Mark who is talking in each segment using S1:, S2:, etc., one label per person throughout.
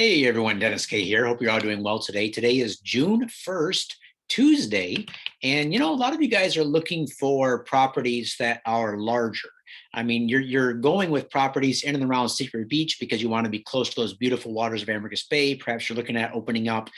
S1: Hey everyone, Dennis K here. Hope you're all doing well today. Today is June 1st, Tuesday. And a lot of you guys are looking for properties that are larger. I mean, you're going with properties in and around Secret Beach because you want to be close to those beautiful waters of Ambergris Bay. Perhaps you're looking at opening up,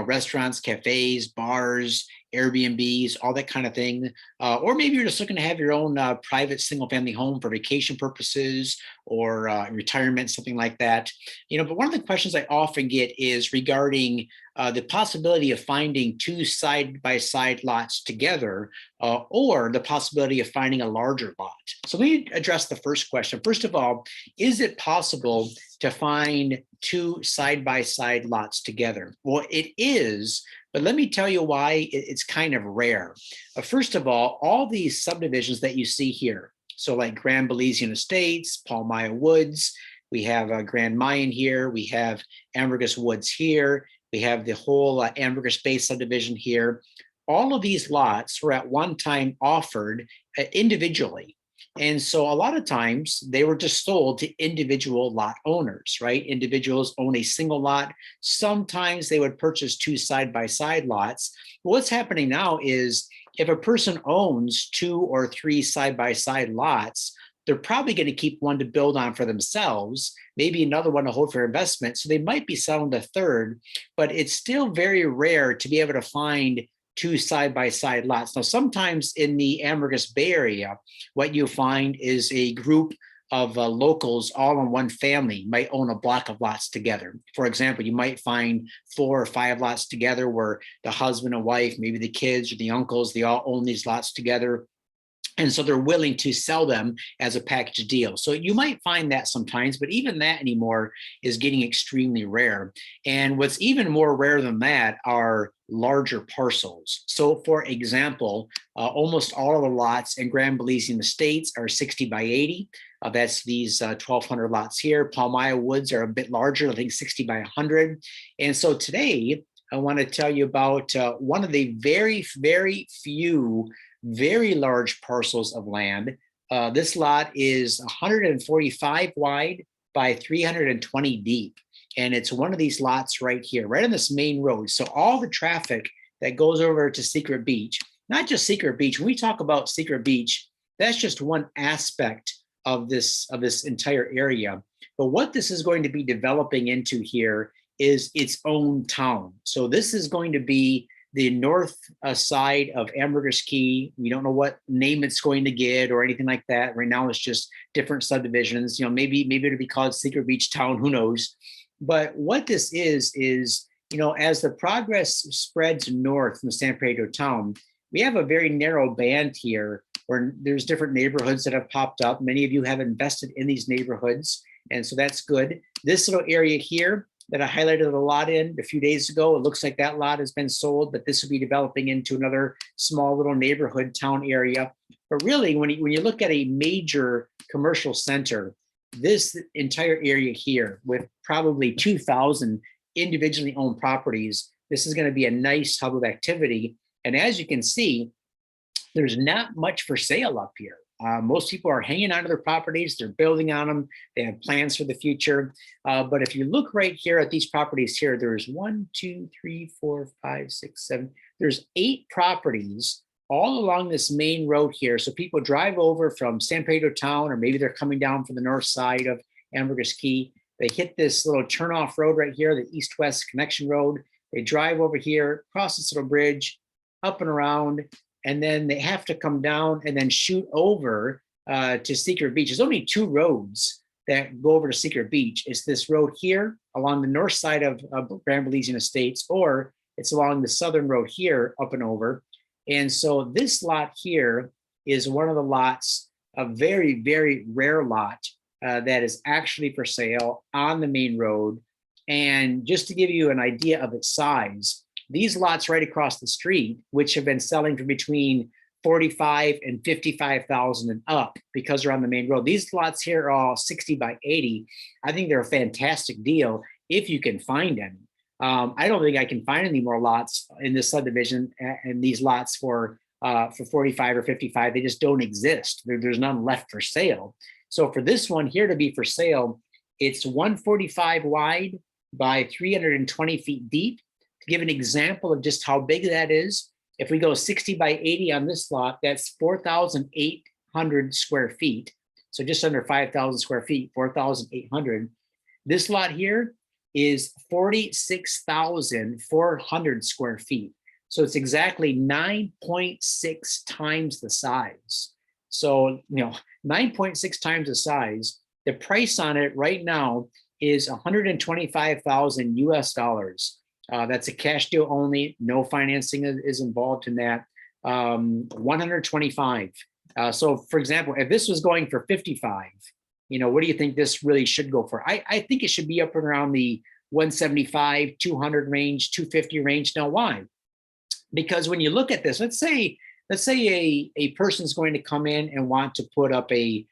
S1: restaurants, cafes, bars, Airbnbs, all that kind of thing. Or maybe you're just looking to have your own private single family home for vacation purposes or retirement, something like that. But one of the questions I often get is regarding the possibility of finding two side-by-side lots together, or the possibility of finding a larger lot. So let me address the first question. First of all, is it possible to find two side-by-side lots together? Well, it is, but let me tell you why it's kind of rare. First of all these subdivisions that you see here, so like Grand Belizean Estates, Palmyra Woods, we have Grand Mayan here, we have Ambergris Woods here, we have the whole Ambergris Bay subdivision here. All of these lots were at one time offered individually. And so a lot of times they were just sold to individual lot owners, right? Individuals own a single lot. Sometimes they would purchase two side-by-side lots. But what's happening now is if a person owns two or three side-by-side lots, they're probably going to keep one to build on for themselves, maybe another one to hold for investment. So they might be selling the third, but it's still very rare to be able to find two side-by-side lots. Now, sometimes in the Ambergris Bay Area, what you find is a group of locals all in one family might own a block of lots together. For example, you might find 4 or 5 lots together where the husband and wife, maybe the kids or the uncles, they all own these lots together. And so they're willing to sell them as a package deal. So you might find that sometimes, but even that anymore is getting extremely rare. And what's even more rare than that are larger parcels. So for example, almost all of the lots in Grand Belizean Estates are 60 by 80. That's these 1,200 lots here. Palmyra Woods are a bit larger, I think 60 by 100. And so today, I want to tell you about one of the very, very few very large parcels of land. This lot is 145 wide by 320 deep. And it's one of these lots right here, right on this main road. So all the traffic that goes over to Secret Beach, not just Secret Beach, when we talk about Secret Beach, that's just one aspect of this entire area. But what this is going to be developing into here is its own town. So this is going to be the north side of Ambergris Caye. We don't know what name it's going to get or anything like that. Right now, it's just different subdivisions. Maybe it'll be called Secret Beach Town. Who knows? But what this is as the progress spreads north from San Pedro town, we have a very narrow band here where there's different neighborhoods that have popped up. Many of you have invested in these neighborhoods, and so that's good. This little area here that I highlighted a lot in a few days ago, it looks like that lot has been sold, but this will be developing into another small little neighborhood town area. But really, when you look at a major commercial center, this entire area here with probably 2,000 individually owned properties, this is going to be a nice hub of activity. And as you can see, there's not much for sale up here. Most people are hanging onto their properties, they're building on them, they have plans for the future. But if you look right here at these properties here, there's 1, 2, 3, 4, 5, 6, 7, there's 8 properties all along this main road here. So people drive over from San Pedro town, or maybe they're coming down from the north side of Ambergris Caye. They hit this little turnoff road right here, the east-west connection road. They drive over here, cross this little bridge, up and around, and then they have to come down and then shoot over to Secret Beach. There's only 2 roads that go over to Secret Beach. It's this road here along the north side of Grand Belizean Estates, or it's along the southern road here up and over. And so this lot here is one of the lots, a very, very rare lot that is actually for sale on the main road. And just to give you an idea of its size, these lots right across the street, which have been selling for between 45 and 55,000 and up because they're on the main road. These lots here are all 60 by 80. I think they're a fantastic deal if you can find any. I don't think I can find any more lots in this subdivision and these lots for 45 or 55. They just don't exist. There's none left for sale. So for this one here to be for sale, it's 145 wide by 320 feet deep. To give an example of just how big that is, if we go 60 by 80 on this lot, that's 4,800 square feet. So just under 5,000 square feet, 4,800. This lot here is 46,400 square feet. So it's exactly 9.6 times the size. So, 9.6 times the size. The price on it right now is 125,000 US dollars. That's a cash deal only. No financing is involved in that. 125. So for example, if this was going for 55, what do you think this really should go for? I think it should be up around the 175, 200 range, 250 range. Now, why? Because when you look at this, let's say a person's going to come in and want to put up a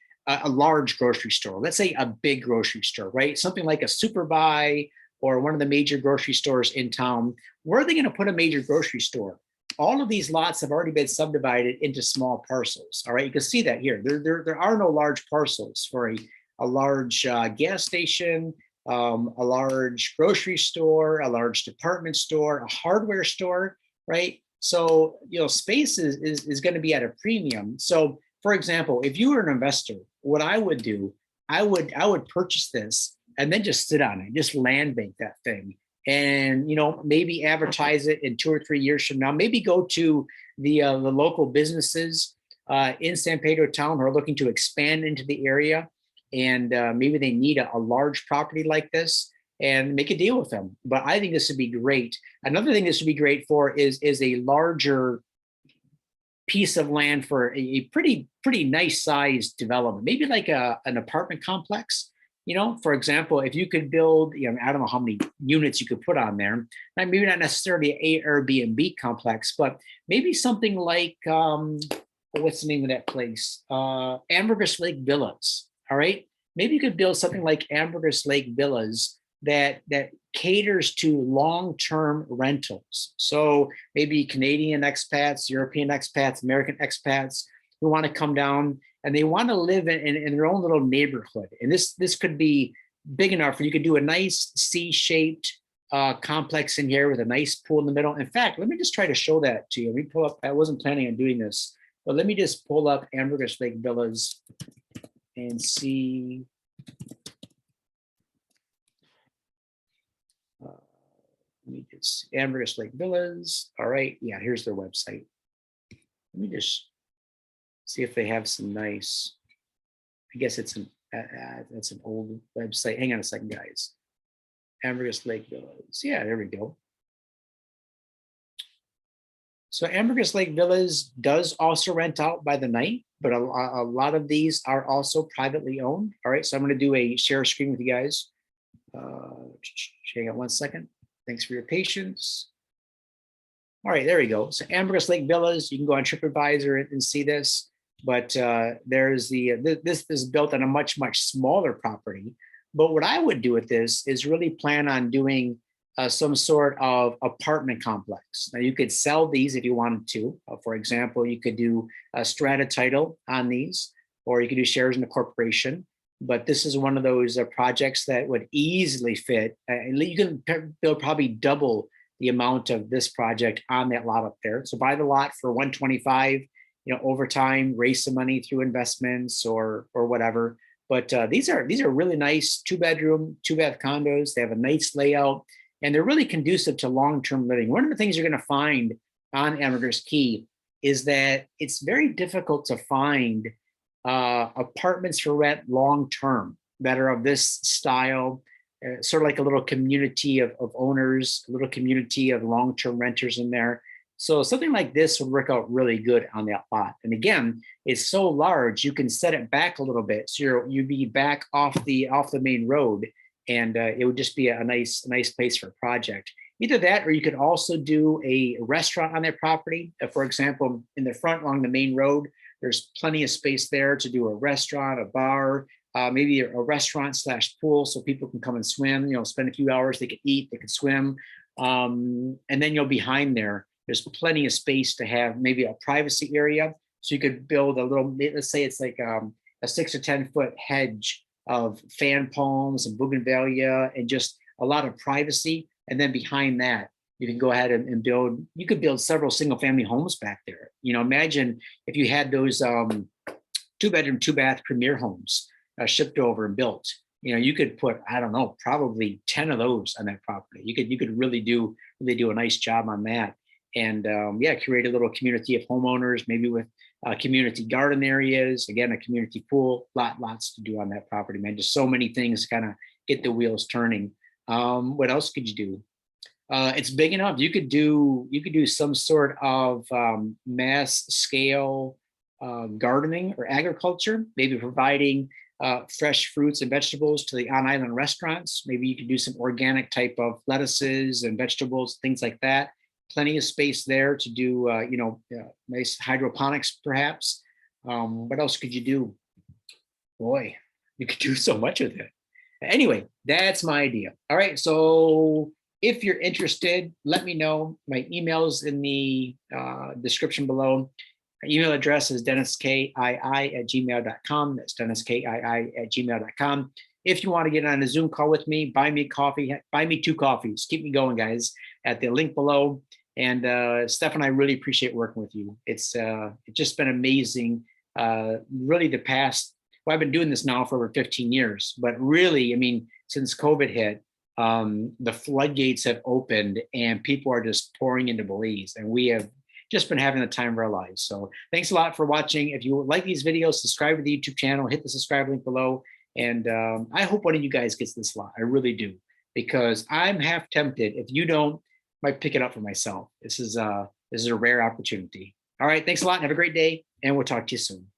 S1: large grocery store. Let's say a big grocery store, right? Something like a Super Buy or one of the major grocery stores in town. Where are they going to put a major grocery store? All of these lots have already been subdivided into small parcels. All right, you can see that here. There are no large parcels for a large gas station, a large grocery store, a large department store, a hardware store, right? So, space is going to be at a premium. So, for example, if you were an investor, what I would do, I would purchase this and then just sit on it, just land bank that thing, and maybe advertise it in 2 or 3 years from now. Maybe go to the local businesses in San Pedro town who are looking to expand into the area, and maybe they need a large property like this, and make a deal with them. But I think this would be great. Another thing this would be great for is a larger piece of land for a pretty nice sized development, maybe like an apartment complex. For example, if you could build, I don't know how many units you could put on there, maybe not necessarily an Airbnb complex, but maybe something like, what's the name of that place? Ambergris Lake Villas. All right. Maybe you could build something like Ambergris Lake Villas that caters to long-term rentals. So maybe Canadian expats, European expats, American expats who want to come down and they want to live in their own little neighborhood. And this could be big enough where you could do a nice C-shaped complex in here with a nice pool in the middle. In fact, let me just try to show that to you. Let me pull up, I wasn't planning on doing this, but let me just pull up Ambergris Lake Villas and see. Let me just, Ambergris Lake Villas. All right, yeah, here's their website. Let me just see if they have some nice, I guess it's that's an old website. Hang on a second, guys. Ambergris Lake Villas. Yeah, there we go. So Ambergris Lake Villas does also rent out by the night, but a lot of these are also privately owned. All right, so I'm going to do a share screen with you guys. Hang on one second. Thanks for your patience. All right, there we go. So Ambergris Lake Villas, you can go on TripAdvisor and see this, but there's this is built on a much smaller property. But what I would do with this is really plan on doing some sort of apartment complex. Now you could sell these if you wanted to. For example, you could do a strata title on these, or you could do shares in a corporation. But this is one of those projects that would easily fit. You can build probably double the amount of this project on that lot up there. So buy the lot for 125. Over time, raise some money through investments or whatever. But these are really nice 2-bedroom, 2-bath condos. They have a nice layout, and they're really conducive to long-term living. One of the things you're going to find on Ambergris Caye is that it's very difficult to find apartments for rent long-term that are of this style, sort of like a little community of owners, a little community of long-term renters in there. So something like this would work out really good on that lot. And again, it's so large, you can set it back a little bit. So you'd be back off the main road, and it would just be a nice place for a project. Either that, or you could also do a restaurant on that property. For example, in the front along the main road, there's plenty of space there to do a restaurant, a bar, maybe a restaurant / pool, so people can come and swim, spend a few hours, they could eat, they could swim. And then behind there's plenty of space to have maybe a privacy area. So you could build a little, let's say it's like a 6 or 10 foot hedge of fan palms and bougainvillea, and just a lot of privacy. And then behind that, you can go ahead and build, you could build several single family homes back there. You know, imagine if you had those 2 bedroom, 2 bath premier homes shipped over and built. You know, you could put, I don't know, probably 10 of those on that property. You could really do a nice job on that. And yeah, create a little community of homeowners, maybe with community garden areas, again, a community pool, lots to do on that property, man. Just so many things kind of get the wheels turning. What else could you do? It's big enough. You could do some sort of mass scale gardening or agriculture, maybe providing fresh fruits and vegetables to the on-island restaurants. Maybe you could do some organic type of lettuces and vegetables, things like that. Plenty of space there to do, nice hydroponics, perhaps. What else could you do? Boy, you could do so much with it. Anyway, that's my idea. All right, so if you're interested, let me know. My email's in the description below. My email address is denniskii@gmail.com. That's denniskii@gmail.com. If you want to get on a Zoom call with me, buy me coffee, buy me 2 coffees. Keep me going, guys, at the link below. And Steph, I really appreciate working with you. It's just been amazing. Really I've been doing this now for over 15 years, but really, I mean, since COVID hit, the floodgates have opened and people are just pouring into Belize, and we have just been having the time of our lives. So thanks a lot for watching. If you like these videos, subscribe to the YouTube channel, hit the subscribe link below. And I hope one of you guys gets this lot. I really do, because I'm half tempted. If you don't, might pick it up for myself. This is a rare opportunity. All right, thanks a lot and have a great day, and we'll talk to you soon.